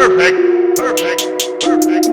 Perfect. Perfect. Perfect.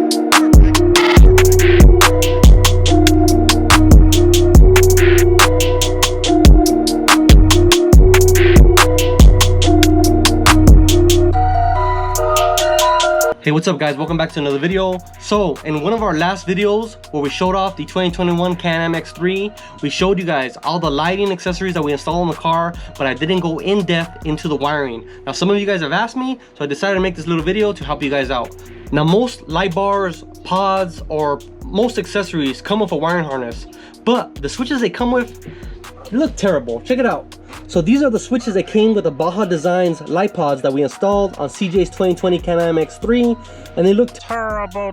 Hey, what's up guys, welcome back to another video. So in one of our last videos where we showed off the 2021 Can-Am X3, we showed you guys all the lighting accessories that we installed in the car, but I didn't go in depth into the wiring. Now some of you guys have asked me, so I decided to make this little video to help you guys out. Now most light bars, pods, or most accessories come with a wiring harness, but the switches they come with look terrible. Check it out. So these are the switches that came with the Baja Designs light pods that we installed on CJ's 2020 Can-Am X3, and they look terrible.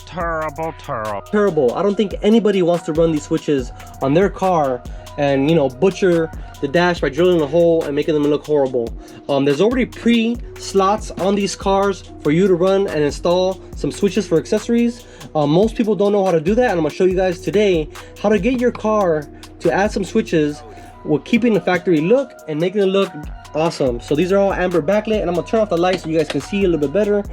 I don't think anybody wants to run these switches on their car and, you know, butcher the dash by drilling a hole and making them look horrible. There's already pre-slots on these cars for you to run and install some switches for accessories. Most people don't know how to do that, and I'm gonna show you guys today how to get your car to add some switches with keeping the factory look and making it look awesome. So these are all amber backlit, and I'm gonna turn off the light so you guys can see a little bit better.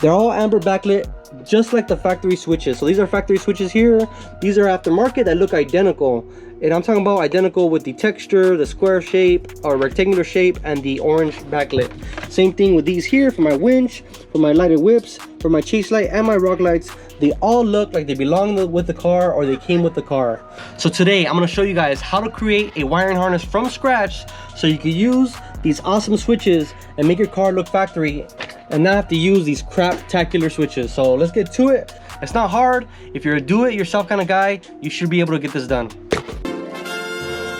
They're all amber backlit, just like the factory switches. So these are factory switches here. These are aftermarket that look identical, and I'm talking about identical with the texture, the square shape or rectangular shape, and the orange backlit. Same thing with these here for my winch, for my lighted whips, for my chase light, and my rock lights. They all look like they belong with the car or they came with the car. So today I'm going to show you guys how to create a wiring harness from scratch so you can use these awesome switches and make your car look factory and not have to use these crap-tacular switches. So let's get to it. It's not hard. If you're a do-it-yourself kind of guy, you should be able to get this done.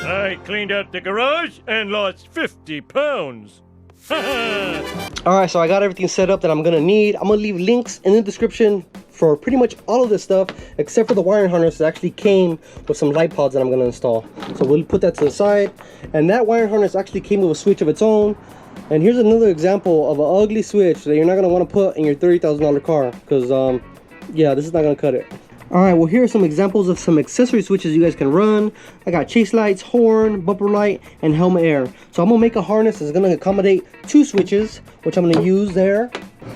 I cleaned out the garage and lost 50 pounds. Alright, so I got everything set up that I'm gonna need. I'm gonna leave links in the description for pretty much all of this stuff, except for the wiring harness that actually came with some light pods that I'm gonna install. So we'll put that to the side. And that wiring harness actually came with a switch of its own. And here's another example of an ugly switch that you're not gonna want to put in your $30,000 car, because yeah, this is not gonna cut it. Alright, well here are some examples of some accessory switches you guys can run. I got chase lights, horn, bumper light, and helmet air. So I'm gonna make a harness that's gonna accommodate two switches, which I'm gonna use there.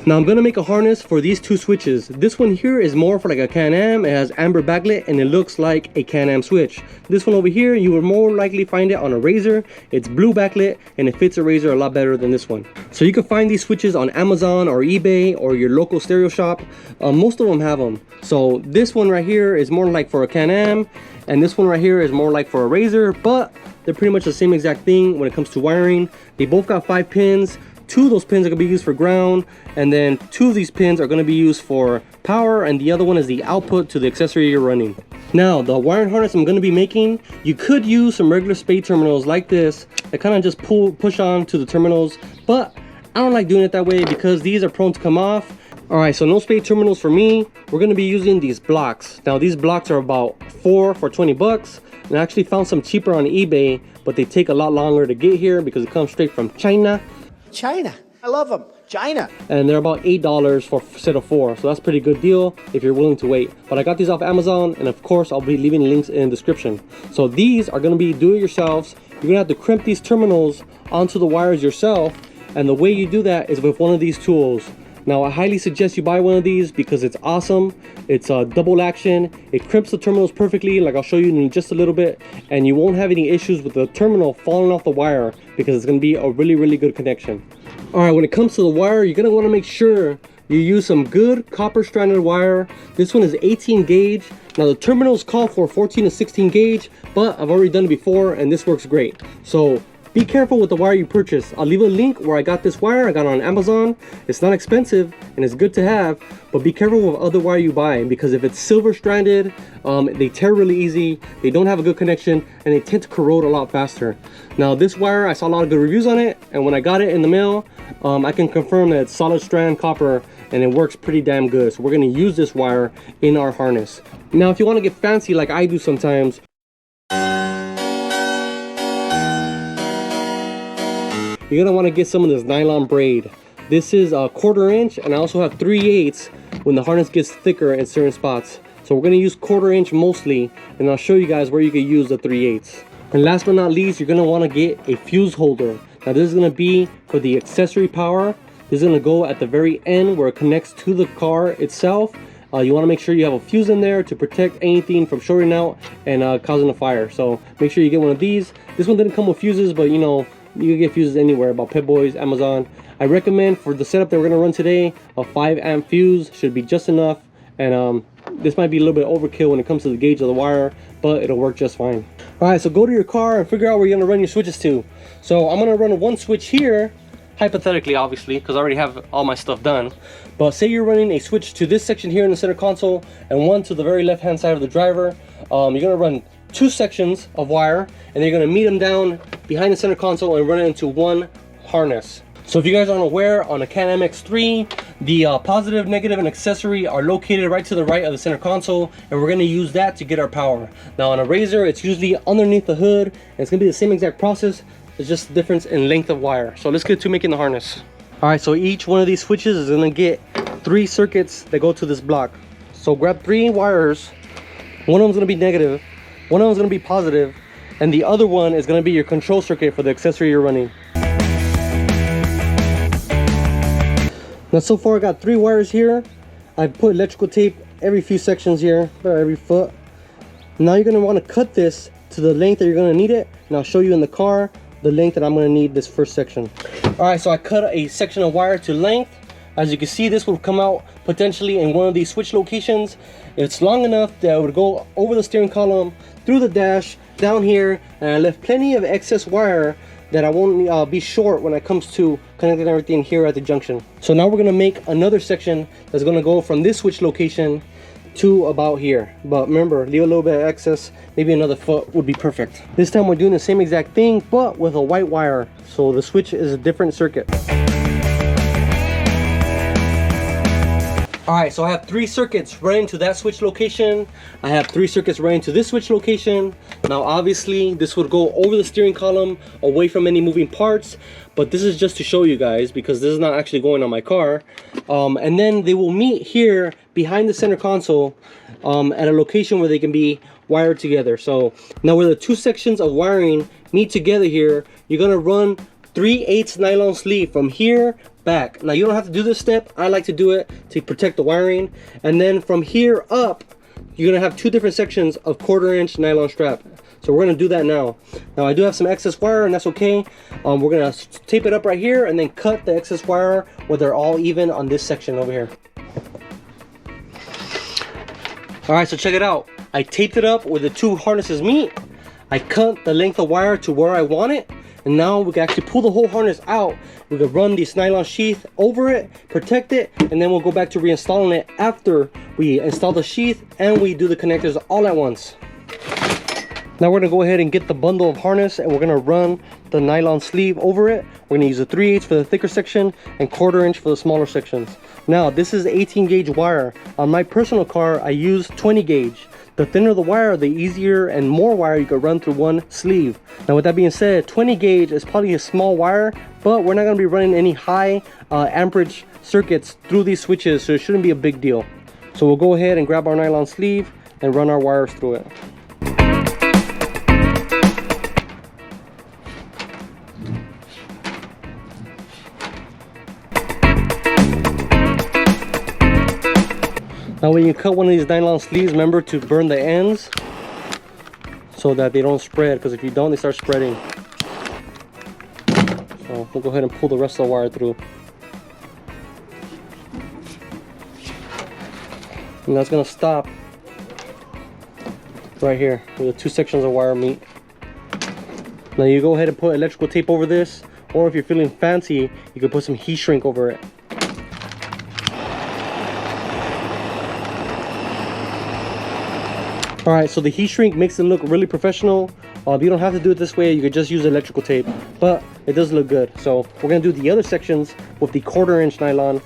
Now I'm gonna make a harness for these two switches. This one here is more for like a Can-Am. It has amber backlit and it looks like a Can-Am switch. This one over here, you will more likely find it on a Razor. It's blue backlit and it fits a Razor a lot better than this one. So you can find these switches on Amazon or eBay or your local stereo shop. Most of them have them. So this one right here is more like for a Can-Am, and this one right here is more like for a Razor, but they're pretty much the same exact thing when it comes to wiring. They both got 5 pins. 2 of those pins are going to be used for ground, and then 2 of these pins are going to be used for power, and the other one is the output to the accessory you're running. Now the wiring harness I'm going to be making, you could use some regular spade terminals like this that kind of just push on to the terminals, but I don't like doing it that way because these are prone to come off. Alright, so no spade terminals for me. We're going to be using these blocks. Now these blocks are about 4 for 20 bucks, and I actually found some cheaper on eBay, but they take a lot longer to get here because it comes straight from China. I love them. China. And they're about $8 for a set of 4, so that's a pretty good deal if you're willing to wait. But I got these off Amazon, and of course I'll be leaving links in the description. So these are going to be do-it-yourselves. You're going to have to crimp these terminals onto the wires yourself, and the way you do that is with one of these tools. Now I highly suggest you buy one of these because it's awesome. It's a double action. It crimps the terminals perfectly, like I'll show you in just a little bit, and you won't have any issues with the terminal falling off the wire because it's going to be a really good connection. Alright, when it comes to the wire, you're going to want to make sure you use some good copper stranded wire. This one is 18 gauge. Now the terminals call for 14 to 16 gauge, but I've already done it before and this works great. So be careful with the wire you purchase. I'll leave a link where I got this wire. I got it on Amazon. It's not expensive and it's good to have, but be careful with other wire you buy because if it's silver stranded, they tear really easy, they don't have a good connection, and they tend to corrode a lot faster. Now this wire, I saw a lot of good reviews on it, and when I got it in the mail, I can confirm that it's solid strand copper and it works pretty damn good. So we're going to use this wire in our harness. Now if you want to get fancy like I do sometimes, you're gonna want to get some of this nylon braid. This is a 1/4 inch, and I also have 3/8 when the harness gets thicker in certain spots. So we're gonna use 1/4 inch mostly, and I'll show you guys where you can use the 3/8. And last but not least, you're gonna want to get a fuse holder. Now this is gonna be for the accessory power This is going to go at the very end where it connects to the car itself. You want to make sure you have a fuse in there to protect anything from shorting out and causing a fire. So make sure you get one of these. This one didn't come with fuses, but you know, you can get fuses anywhere, about Pit Boys, Amazon. I recommend for the setup that we're going to run today, a 5 amp fuse should be just enough. And this might be a little bit overkill when it comes to the gauge of the wire, but it'll work just fine. All right, so go to your car and figure out where you're going to run your switches to. So I'm going to run one switch here, hypothetically, obviously, because I already have all my stuff done. But say you're running a switch to this section here in the center console and one to the very left hand side of the driver. You're going to run 2 sections of wire, and you're going to meet them down behind the center console and run it into one harness. So if you guys aren't aware, on a Can-Am X3, the positive, negative, and accessory are located right to the right of the center console, and we're going to use that to get our power. Now on a Razor, it's usually underneath the hood, and it's going to be the same exact process. It's just a difference in length of wire. So let's get to making the harness. All right, so each one of these switches is going to get 3 circuits that go to this block. So grab 3 wires. One of them is going to be negative, one of them is going to be positive, and the other one is going to be your control circuit for the accessory you're running. Now so far I got 3 wires here. I put electrical tape every few sections here, or every foot. Now you're going to want to cut this to the length that you're going to need it, and I'll show you in the car the length that I'm going to need this first section. Alright, so I cut a section of wire to length. As you can see, this will come out potentially in one of these switch locations. It's long enough that it would go over the steering column, through the dash, down here, and I left plenty of excess wire that I won't be short when it comes to connecting everything here at the junction. So now we're going to make another section that's going to go from this switch location to about here. But remember, leave a little bit of excess, maybe another foot would be perfect. This time we're doing the same exact thing, but with a white wire. So the switch is a different circuit. Alright, so I have 3 circuits running to that switch location. I have 3 circuits running to this switch location. Now obviously this would go over the steering column, away from any moving parts, but this is just to show you guys because this is not actually going on my car. And then they will meet here behind the center console at a location where they can be wired together. So now where the 2 sections of wiring meet together here, you're going to run 3/8 nylon sleeve from here back. Now you don't have to do this step. I like to do it to protect the wiring. And then from here up, you're going to have 2 different sections of 1/4-inch nylon strap. So we're going to do that now. Now I do have some excess wire, and that's okay. We're going to tape it up right here and then cut the excess wire where they're all even on this section over here. Alright, so check it out. I taped it up where the 2 harnesses meet. I cut the length of wire to where I want it. And now we can actually pull the whole harness out. We can run this nylon sheath over it, protect it, and then we'll go back to reinstalling it after we install the sheath and we do the connectors all at once. Now we're going to go ahead and get the bundle of harness, and we're going to run the nylon sleeve over it. We're going to use a 3/8 for the thicker section and 1/4-inch for the smaller sections. Now this is 18 gauge wire. On my personal car I use 20 gauge. The thinner the wire, the easier and more wire you can run through one sleeve. Now with that being said, 20 gauge is probably a small wire, but we're not going to be running any high amperage circuits through these switches, so it shouldn't be a big deal. So we'll go ahead and grab our nylon sleeve and run our wires through it. Now when you cut one of these nylon sleeves, remember to burn the ends so that they don't spread, because if you don't, they start spreading. So we'll go ahead and pull the rest of the wire through. And that's going to stop right here where the 2 sections of wire meet. Now you go ahead and put electrical tape over this, or if you're feeling fancy, you can put some heat shrink over it. Alright, so the heat shrink makes it look really professional. You don't have to do it this way, you could just use electrical tape, but it does look good. So we're going to do the other sections with the 1/4-inch nylon.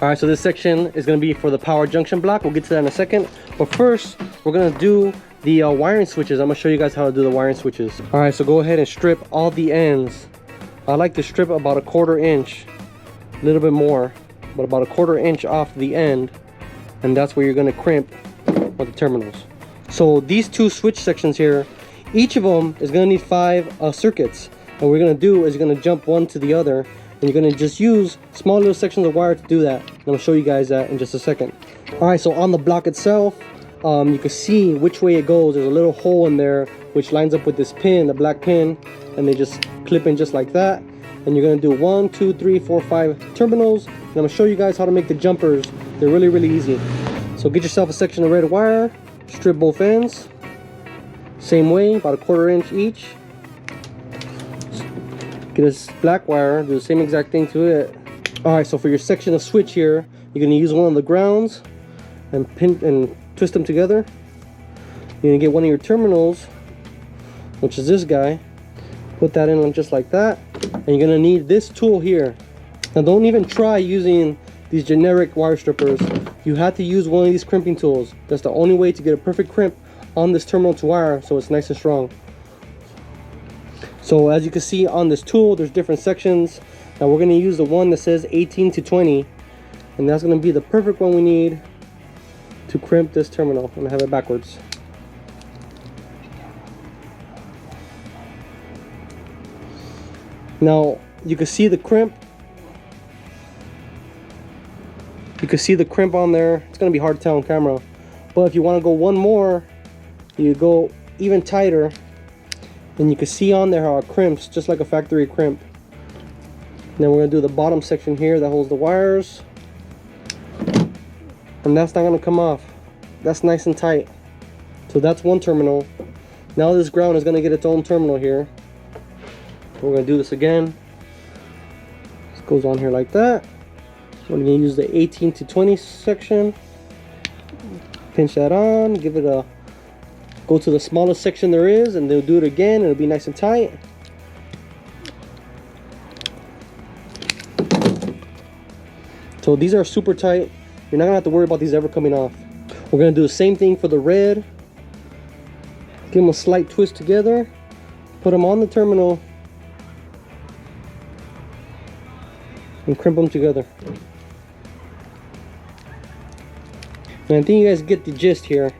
Alright, so this section is going to be for the power junction block. We'll get to that in a second. But first, we're going to do the wiring switches. I'm going to show you guys how to do the wiring switches. Alright, so go ahead and strip all the ends. I like to strip about a 1/4-inch, a little bit more, but about a 1/4-inch off the end, and that's where you're going to crimp with the terminals. So these 2 switch sections here, each of them is going to need 5 circuits. what we're gonna do is you're gonna jump one to the other, and you're gonna just use small little sections of wire to do that. And I'll show you guys that in just a second. All right, so on the block itself, you can see which way it goes. There's a little hole in there which lines up with this pin, the black pin, and they just clip in just like that. And you're gonna do 1, 2, 3, 4, 5 terminals. And I'm gonna show you guys how to make the jumpers. They're really, really easy. So get yourself a section of red wire, strip both ends, same way, about 1/4 inch each. Get a black wire, do the same exact thing to it. All right, so for your section of switch here, you're gonna use one of the grounds and pin and twist them together. You're gonna get one of your terminals, which is this guy, put that in just like that, and you're gonna need this tool here. Now don't even try using these generic wire strippers. You have to use one of these crimping tools. That's the only way to get a perfect crimp on this terminal to wire so it's nice and strong. So as you can see on this tool, there's different sections. Now we're gonna use the one that says 18 to 20, and that's gonna be the perfect one we need to crimp this terminal. I'm gonna have it backwards. Now you can see the crimp. You can see the crimp on there. It's gonna be hard to tell on camera, but if you want to go one more, you go even tighter, and you can see on there how it crimps just like a factory crimp. And then we're gonna do the bottom section here that holds the wires, and that's not gonna come off. That's nice and tight. So that's one terminal. Now this ground is gonna get its own terminal here. We're gonna do this again. This goes on here like that. We're gonna use the 18 to 20 section. Pinch that on, give it a, go to the smallest section there is, and they'll do it again. It'll be nice and tight. So these are super tight. You're not gonna have to worry about these ever coming off. We're gonna do the same thing for the red. Give them a slight twist together. Put them on the terminal. And crimp them together. And I think you guys get the gist here.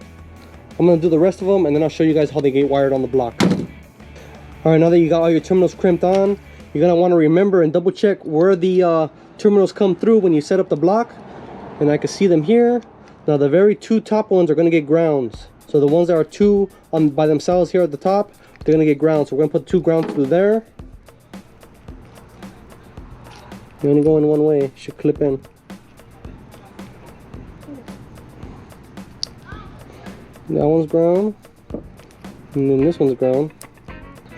I'm gonna do the rest of them, and then I'll show you guys how they get wired on the block. All right, now that you got all your terminals crimped on, you're gonna want to remember and double check where the terminals come through when you set up the block. And I can see them here. Now the very two top ones are gonna get grounds. So the ones that are two on by themselves here at the top, they're gonna get grounds. So we're gonna put 2 grounds through there. You're only going one way, should clip in. That one's ground, and then this one's ground.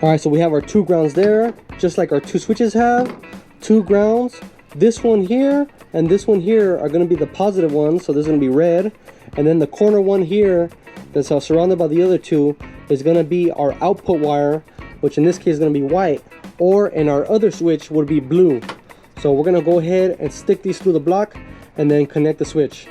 All right, so we have our 2 grounds there, just like our 2 switches have. 2 grounds. This one here and this one here are gonna be the positive ones, so this is gonna be red. And then the corner one here that's surrounded by the other 2 is gonna be our output wire, which in this case is gonna be white, or in our other switch would be blue. So we're gonna go ahead and stick these through the block and then connect the switch.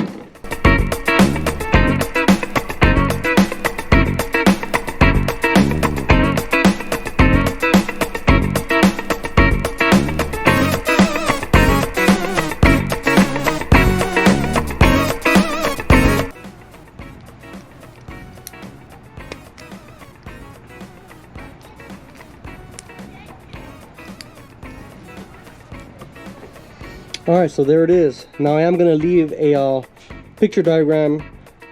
Alright, so there it is. Now I am going to leave a picture diagram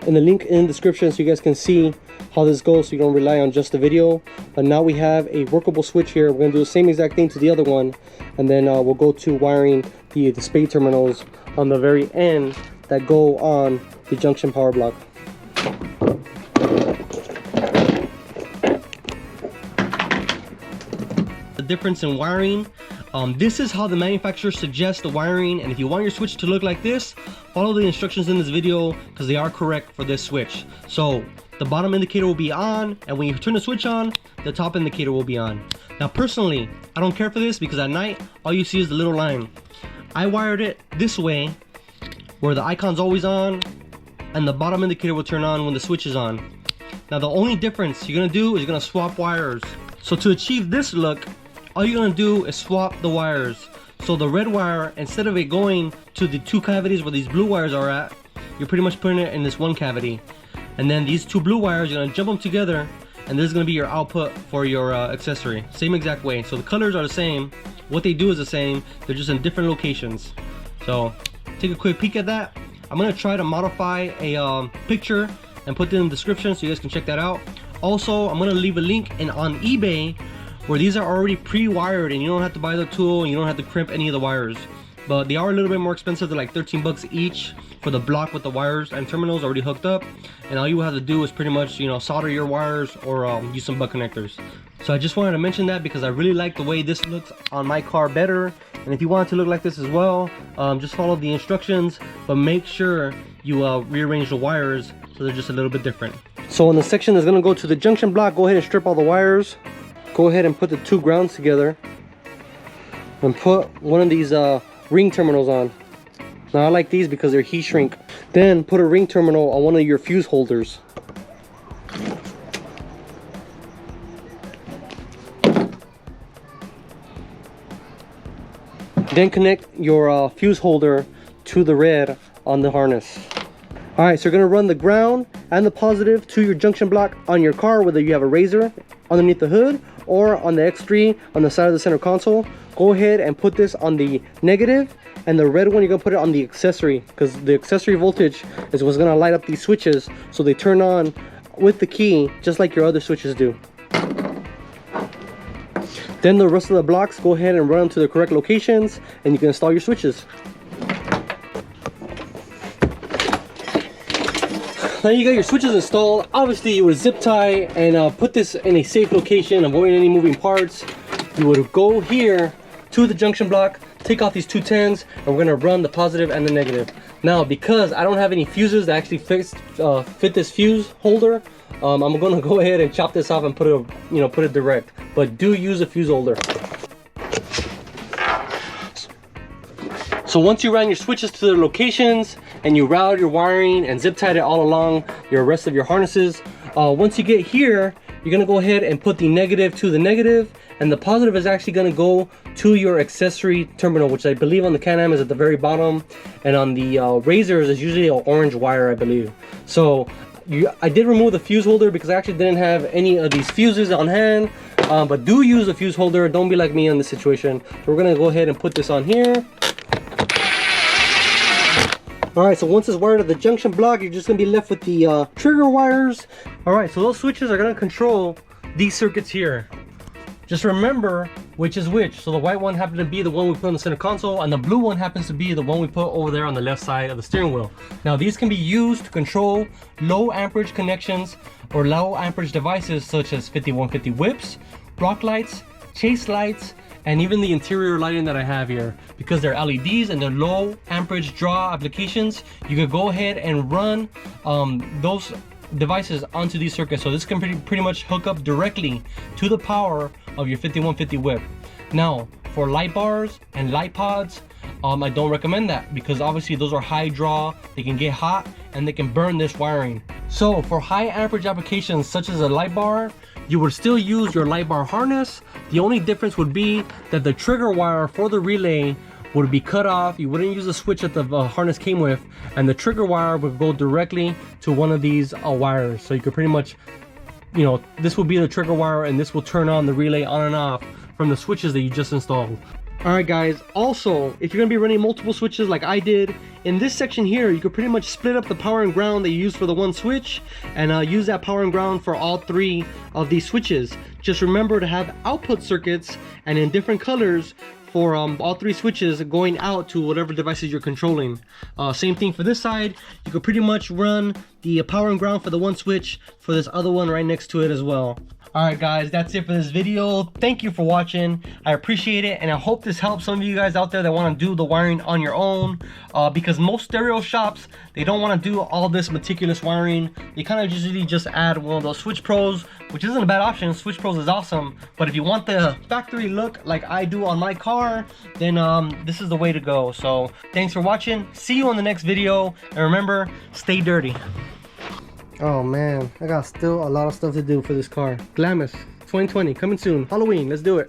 in the link in the description so you guys can see how this goes, so you don't rely on just the video. But now we have a workable switch here. We're going to do the same exact thing to the other one, and then we'll go to wiring the spade terminals on the very end that go on the junction power block. The difference in wiring. This is how the manufacturer suggests the wiring, and if you want your switch to look like this, follow the instructions in this video because they are correct for this switch. So the bottom indicator will be on, and when you turn the switch on, the top indicator will be on. Now personally, I don't care for this because at night all you see is the little line. I wired it this way where the icon's always on and the bottom indicator will turn on when the switch is on. Now the only difference you're gonna do is you're gonna swap wires. So to achieve this look, all you're gonna do is swap the wires. So the red wire, instead of it going to the 2 cavities where these blue wires are at, you're pretty much putting it in this one cavity. And then these 2 blue wires, you're gonna jump them together, and this is going to be your output for your accessory. Same exact way. So the colors are the same. What they do is the same. They're just in different locations. So take a quick peek at that. I'm going to try to modify a picture and put it in the description so you guys can check that out. Also, I'm going to leave a link on eBay where these are already pre-wired and you don't have to buy the tool and you don't have to crimp any of the wires. But they are a little bit more expensive. They're like 13 bucks each for the block with the wires and terminals already hooked up. And all you have to do is pretty much, you know, solder your wires or use some butt connectors. So I just wanted to mention that because I really like the way this looks on my car better. And if you want it to look like this as well, just follow the instructions, but make sure you rearrange the wires so they're just a little bit different. So in the section that's gonna go to the junction block, go ahead and strip all the wires. Go ahead and put the two grounds together and put one of these ring terminals on. Now I like these because they're heat shrink. Then put a ring terminal on one of your fuse holders. Then connect your fuse holder to the red on the harness. Alright, so you're gonna run the ground and the positive to your junction block on your car, whether you have a razor underneath the hood or on the X3 on the side of the center console. Go ahead and put this on the negative, and the red one you're gonna put it on the accessory, because the accessory voltage is what's gonna light up these switches so they turn on with the key just like your other switches do. Then the rest of the blocks, go ahead and run them to the correct locations and you can install your switches. Now you got your switches installed. Obviously you would zip tie and put this in a safe location, avoiding any moving parts. You would go here to the junction block, take off these 210s, and we're gonna run the positive and the negative. Now, because I don't have any fuses that actually fit this fuse holder, I'm gonna go ahead and chop this off and put it, put it direct. But do use a fuse holder. So once you ran your switches to their locations and you routed your wiring and zip tied it all along your rest of your harnesses, once you get here, you're gonna go ahead and put the negative to the negative, and the positive is actually gonna go to your accessory terminal, which I believe on the Can-Am is at the very bottom, and on the Razors is usually an orange wire, I believe. So I did remove the fuse holder because I actually didn't have any of these fuses on hand, but do use a fuse holder. Don't be like me in this situation. So we're gonna go ahead and put this on here. Alright, so once it's wired to the junction block, you're just going to be left with the trigger wires. Alright, so those switches are going to control these circuits here. Just remember which is which. So the white one happens to be the one we put on the center console, and the blue one happens to be the one we put over there on the left side of the steering wheel. Now these can be used to control low amperage connections or low amperage devices such as 5150 whips, rock lights, chase lights, and even the interior lighting that I have here. Because they're LEDs and they're low amperage draw applications, you could go ahead and run those devices onto these circuits. So this can pretty much hook up directly to the power of your 5150 whip. Now for light bars and light pods, I don't recommend that because obviously those are high draw, they can get hot and they can burn this wiring. So for high amperage applications such as a light bar, you would still use your light bar harness. The only difference would be that the trigger wire for the relay would be cut off. You wouldn't use the switch that the harness came with, and the trigger wire would go directly to one of these wires. So you could pretty much, this will be the trigger wire and this will turn on the relay on and off from the switches that you just installed. Alright guys, also if you're going to be running multiple switches like I did, in this section here you could pretty much split up the power and ground that you use for the one switch and use that power and ground for all three of these switches. Just remember to have output circuits and in different colors for all three switches going out to whatever devices you're controlling. Same thing for this side, you could pretty much run the power and ground for the one switch for this other one right next to it as well. Alright guys, that's it for this video. Thank you for watching. I appreciate it, and I hope this helps some of you guys out there that want to do the wiring on your own, because most stereo shops, they don't want to do all this meticulous wiring. They kind of usually just add one of those Switch Pros, which isn't a bad option. Switch Pros is awesome, but if you want the factory look like I do on my car, then this is the way to go. So thanks for watching. See you on the next video, and remember, stay dirty. Oh man, I got still a lot of stuff to do for this car. Glamis 2020 coming soon. Halloween, let's do it.